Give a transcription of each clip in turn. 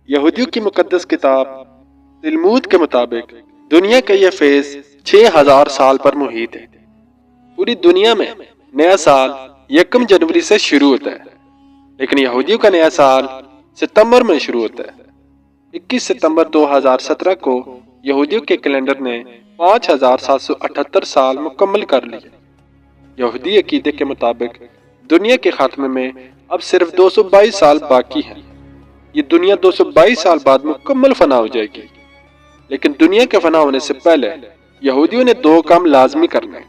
یہودیوں کی مقدس کتاب تلمود کے مطابق دنیا کا یہ فیز 6000 سال پر محیط ہے۔ پوری دنیا میں نیا سال 1 جنوری سے شروع ہوتا ہے، لیکن یہودیوں کا نیا سال ستمبر میں شروع ہوتا ہے۔ 21 ستمبر 2017 کو یہودیوں کے کیلنڈر نے 5778 سال مکمل کر لیے۔ یہودی عقیدے کے مطابق دنیا کے خاتمے میں اب صرف 222 سال باقی ہیں۔ یہ دنیا 222 سال بعد مکمل فنا ہو جائے گی، لیکن دنیا کے فنا ہونے سے پہلے یہودیوں نے 2 کام لازمی کرنے،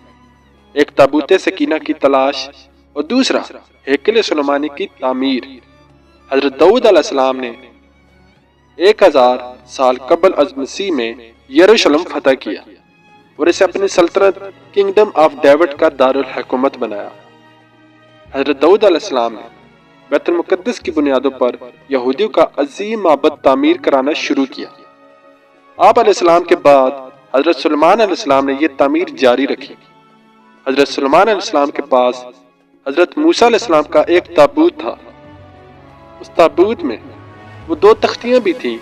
ایک تابوت سکینہ کی تلاش اور دوسرا ہیکل سلیمانی کی تعمیر۔ حضرت داؤد علیہ السلام نے 1000 سال قبل از مسیح میں یروشلم فتح کیا اور اسے اپنی سلطنت کنگڈم آف ڈیوڈ کا دارالحکومت بنایا۔ حضرت داؤد علیہ السلام نے بیت المقدس کی بنیادوں پر یہودیوں کا عظیم معبد تعمیر کرانا شروع کیا۔ آپ علیہ السلام کے بعد حضرت سلیمان علیہ السلام نے یہ تعمیر جاری رکھی۔ حضرت سلیمان علیہ السلام کے پاس حضرت موسیٰ علیہ السلام کا ایک تابوت تھا۔ اس تابوت میں وہ 2 تختیاں بھی تھیں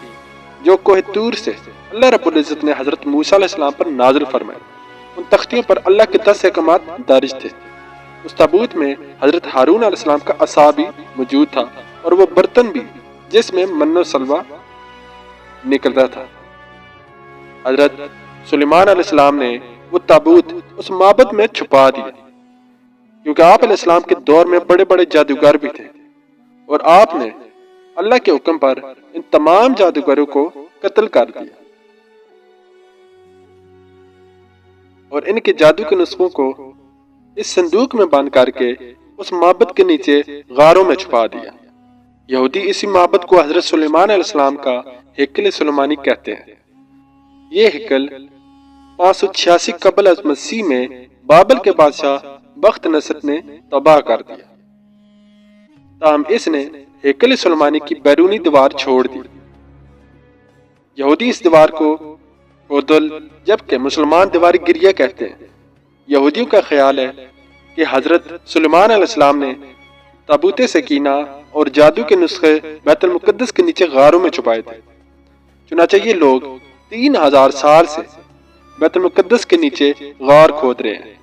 جو کوہ طور سے اللہ رب العزت نے حضرت موسیٰ علیہ السلام پر نازل فرمائے۔ ان تختیوں پر اللہ کے 10 احکامات درج تھے۔ اس تابوت میں حضرت ہارون علیہ السلام کا عصا بھی موجود تھا اور وہ برتن بھی جس میں من و سلوہ نکلتا تھا۔ حضرت سلیمان علیہ السلام نے وہ تابوت اس معبد میں چھپا دیا، کیونکہ آپ علیہ السلام کے دور میں بڑے بڑے جادوگر بھی تھے اور آپ نے اللہ کے حکم پر ان تمام جادوگروں کو قتل کر دیا اور ان کے جادو کے نسخوں کو اس صندوق میں بند کر کے اس معبد کے نیچے غاروں میں چھپا دیا۔ یہودی اسی معبد کو حضرت سلیمان علیہ السلام کا ہیکل سلیمانی کہتے ہیں۔ یہ ہیکل 586 قبل از مسیح میں بابل کے بادشاہ بخت نصر نے تباہ کر دیا، تاہم اس نے ہیکل سلیمانی کی بیرونی دیوار چھوڑ دی۔ یہودی اس دیوار کو عدل جبکہ مسلمان دیوار گریہ کہتے ہیں۔ یہودیوں کا خیال ہے کہ حضرت سلیمان علیہ السلام نے تابوت سکینہ اور جادو کے نسخے بیت المقدس کے نیچے غاروں میں چھپائے تھے۔ چنانچہ یہ لوگ 3000 سال سے بیت المقدس کے نیچے غار کھود رہے ہیں،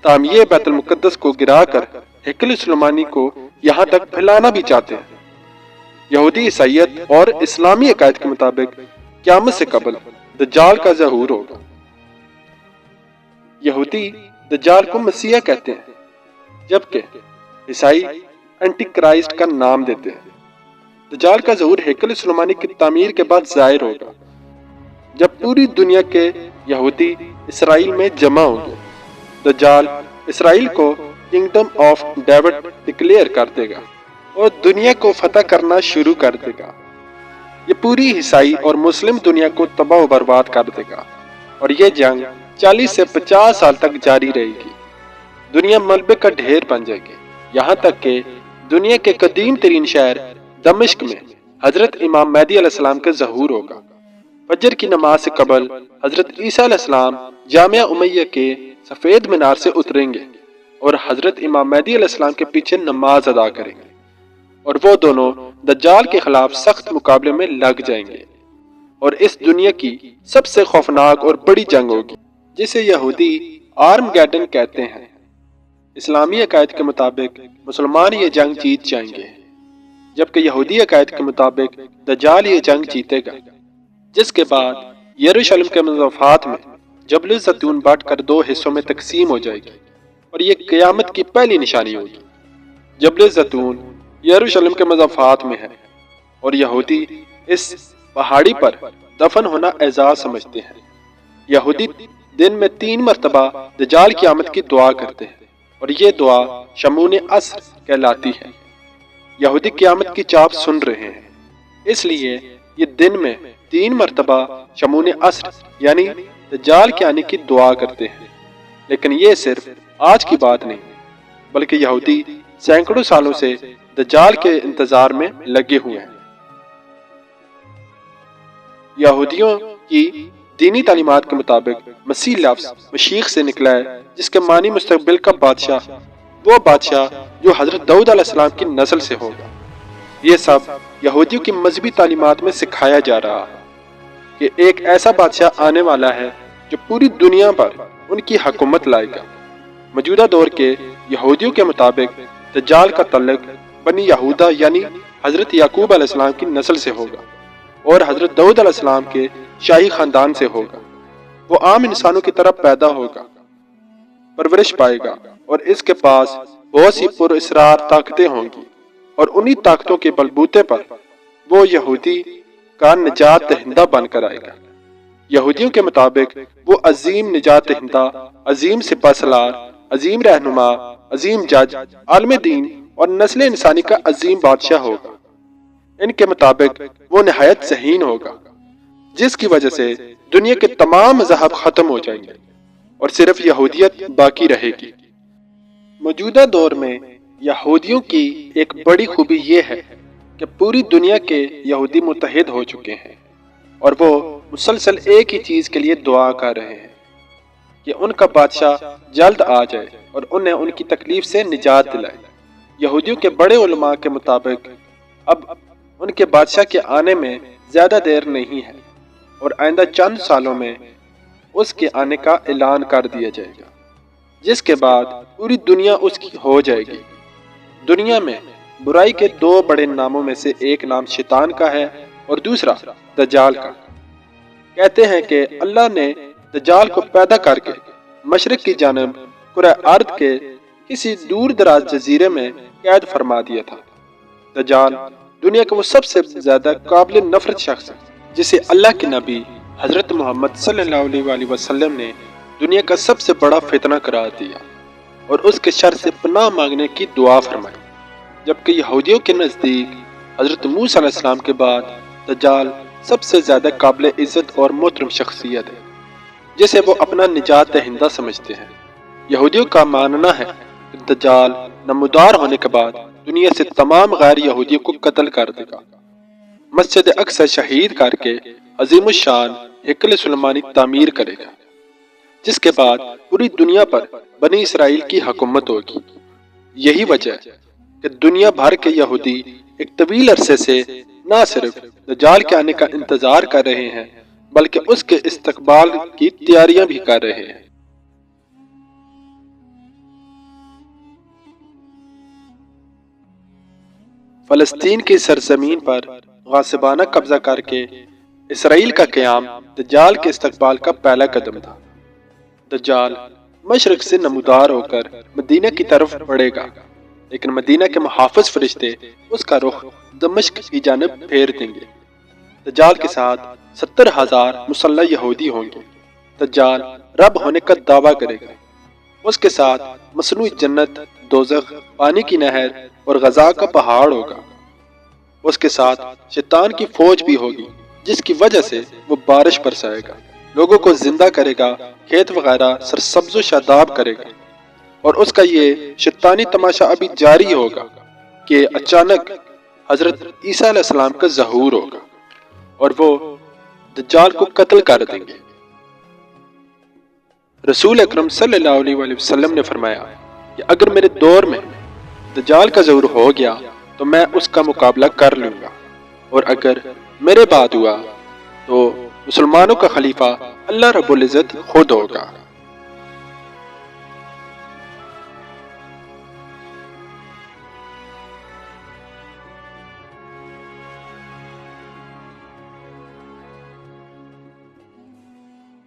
تاہم یہ بیت المقدس کو گرا کر ہیکل سلیمانی کو یہاں تک پھیلانا بھی چاہتے ہیں۔ یہودی عیسائیت اور اسلامی عقائد کے مطابق قیامت سے قبل دجال کا ظہور ہوگا۔ یہودی دجال کو مسیح کہتے ہیں، جبکہ عیسائی اینٹی کرائسٹ کا نام دیتے ہیں۔ دجال کا ظہور ہیکل سلیمانی کی تعمیر کے بعد ظاہر ہوگا، جب پوری دنیا کے یہودی اسرائیل میں جمع ہوں گے۔ دجال اسرائیل کو کنگڈم آف ڈیوڈ ڈکلیئر کر دے گا اور دنیا کو فتح کرنا شروع کر دے گا۔ یہ پوری عیسائی اور مسلم دنیا کو تباہ و برباد کر دے گا اور یہ جنگ 40 سے 50 سال تک جاری رہے گی۔ دنیا ملبے کا ڈھیر بن جائے گی، یہاں تک کہ دنیا کے قدیم ترین شہر دمشق میں حضرت امام مہدی علیہ السلام کا ظہور ہوگا۔ فجر کی نماز سے قبل حضرت عیسیٰ علیہ السلام جامعہ امیہ کے سفید مینار سے اتریں گے اور حضرت امام مہدی علیہ السلام کے پیچھے نماز ادا کریں گے، اور وہ دونوں دجال کے خلاف سخت مقابلے میں لگ جائیں گے، اور اس دنیا کی سب سے خوفناک اور بڑی جنگ ہوگی جسے یہودی آرم گیڈن کہتے ہیں۔ اسلامی عقائد کے مطابق مسلمان یہ جنگ جیت جائیں گے، جبکہ یہودی عقائد کے مطابق دجال یہ جنگ جیتے گا، جس کے بعد یروشلم کے مضافات میں جبل الزیتون بانٹ کر 2 حصوں میں تقسیم ہو جائے گی، اور یہ قیامت کی پہلی نشانی ہوگی۔ جبل الزیتون یروشلم کے مضافات میں ہے اور یہودی اس پہاڑی پر دفن ہونا اعزاز سمجھتے ہیں۔ یہودی دن میں 3 مرتبہ دجال کی آمد کی دعا کرتے ہیں اور یہ دعا شمون عصر کہلاتی ہے۔ یہودی قیامت کی چاپ سن رہے ہیں، اس لیے یہ دن میں 3 مرتبہ شمون عصر یعنی دجال کے آنے کی دعا کرتے ہیں۔ لیکن یہ صرف آج کی بات نہیں، بلکہ یہودی سینکڑوں سالوں سے دجال کے انتظار میں لگے ہوئے ہیں۔ یہودیوں کی دینی تعلیمات کے مطابق مسیح لفظ مشیخ سے نکلا ہے، جس کے معنی مستقبل کا بادشاہ، وہ بادشاہ جو حضرت داؤد علیہ السلام کی نسل سے ہوگا۔ یہ سب یہودیوں کی مذہبی تعلیمات میں سکھایا جا رہا ہے کہ ایک ایسا بادشاہ آنے والا ہے جو پوری دنیا پر ان کی حکومت لائے گا۔ موجودہ دور کے یہودیوں کے مطابق دجال کا تعلق بنی یہودا یعنی حضرت یعقوب علیہ السلام کی نسل سے ہوگا اور حضرت داؤد علیہ السلام کے شاہی خاندان سے ہوگا۔ وہ عام انسانوں کی طرح پیدا ہوگا، پرورش پائے گا اور اس کے پاس بہت سی پر اسرار طاقتیں ہوں گی، اور انہی طاقتوں کے بلبوتے پر وہ یہودی کا نجات دہندہ بن کر آئے گا۔ یہودیوں کے مطابق وہ عظیم نجات دہندہ، عظیم سپہ سالار، عظیم رہنما، عظیم جج، عالم دین اور نسل انسانی کا عظیم بادشاہ ہوگا۔ ان کے مطابق وہ نہایت ذہین ہوگا، جس کی وجہ سے دنیا کے تمام مذاہب ختم ہو جائیں گے اور صرف یہودیت باقی رہے گی۔ موجودہ دور میں یہودیوں کی ایک بڑی خوبی یہ ہے کہ پوری دنیا کے یہودی متحد ہو چکے ہیں اور وہ مسلسل ایک ہی چیز کے لیے دعا کر رہے ہیں کہ ان کا بادشاہ جلد آ جائے اور انہیں ان کی تکلیف سے نجات دلائے۔ یہودیوں کے بڑے علماء کے مطابق اب ان کے بادشاہ کے آنے میں زیادہ دیر نہیں ہے اور آئندہ چند سالوں میں اس کے آنے کا اعلان کر دیا جائے گا، جس کے بعد پوری دنیا اس کی ہو جائے گی۔ دنیا میں برائی کے دو بڑے ناموں میں سے ایک نام شیطان کا ہے اور دوسرا دجال کا۔ کہتے ہیں کہ اللہ نے دجال کو پیدا کر کے مشرق کی جانب کرۂ ارض کے کسی دور دراز جزیرے میں قید فرما دیا تھا۔ دجال دنیا کا وہ سب سے زیادہ قابل نفرت شخص ہے جسے اللہ کے نبی حضرت محمد صلی اللہ علیہ وآلہ وسلم نے دنیا کا سب سے بڑا فتنہ قرار دیا اور اس کے شر سے پناہ مانگنے کی دعا فرمائی۔ جبکہ یہودیوں کے نزدیک حضرت موسیٰ علیہ السلام کے بعد دجال سب سے زیادہ قابل عزت اور محترم شخصیت ہے جسے وہ اپنا نجات دہندہ سمجھتے ہیں۔ یہودیوں کا ماننا ہے کہ دجال نمودار ہونے کے بعد دنیا سے تمام غیر یہودیوں کو قتل کر دے گا، مسجد اقصی شہید کر کے عظیم الشان ہیکل سلیمانی تعمیر کرے گا، جس کے بعد پوری دنیا پر بنی اسرائیل کی حکومت ہوگی۔ یہی وجہ ہے کہ دنیا بھر کے یہودی ایک طویل عرصے سے نہ صرف دجال کے آنے کا انتظار کر رہے ہیں بلکہ اس کے استقبال کی تیاریاں بھی کر رہے ہیں۔ فلسطین کی سرزمین پر غاصبانہ قبضہ کر کے اسرائیل کا قیام دجال کے استقبال کا پہلا قدم تھا۔ دجال مشرق سے نمودار ہو کر مدینہ کی طرف بڑھے گا، لیکن مدینہ کے محافظ فرشتے اس کا رخ دمشق کی جانب پھیر دیں گے۔ دجال کے ساتھ 70,000 مسلح یہودی ہوں گے۔ دجال رب ہونے کا دعویٰ کرے گا۔ اس کے ساتھ مصنوعی جنت، دوزخ، پانی کی نہر اور غذا کا پہاڑ ہوگا۔ اس کے ساتھ شیطان کی فوج بھی ہوگی، جس کی وجہ سے وہ بارش برسائے گا، لوگوں کو زندہ کرے گا، کھیت وغیرہ سرسبز و شاداب کرے گا۔ اور اس کا یہ شیطانی تماشا ابھی جاری ہوگا کہ اچانک حضرت عیسیٰ علیہ السلام کا ظہور ہوگا اور وہ دجال کو قتل کر دیں گے۔ رسول اکرم صلی اللہ علیہ وآلہ وسلم نے فرمایا کہ اگر میرے دور میں دجال کا ظہور ہو گیا تو میں اس کا مقابلہ کر لوں گا، اور اگر میرے بعد ہوا تو مسلمانوں کا خلیفہ اللہ رب العزت خود ہوگا۔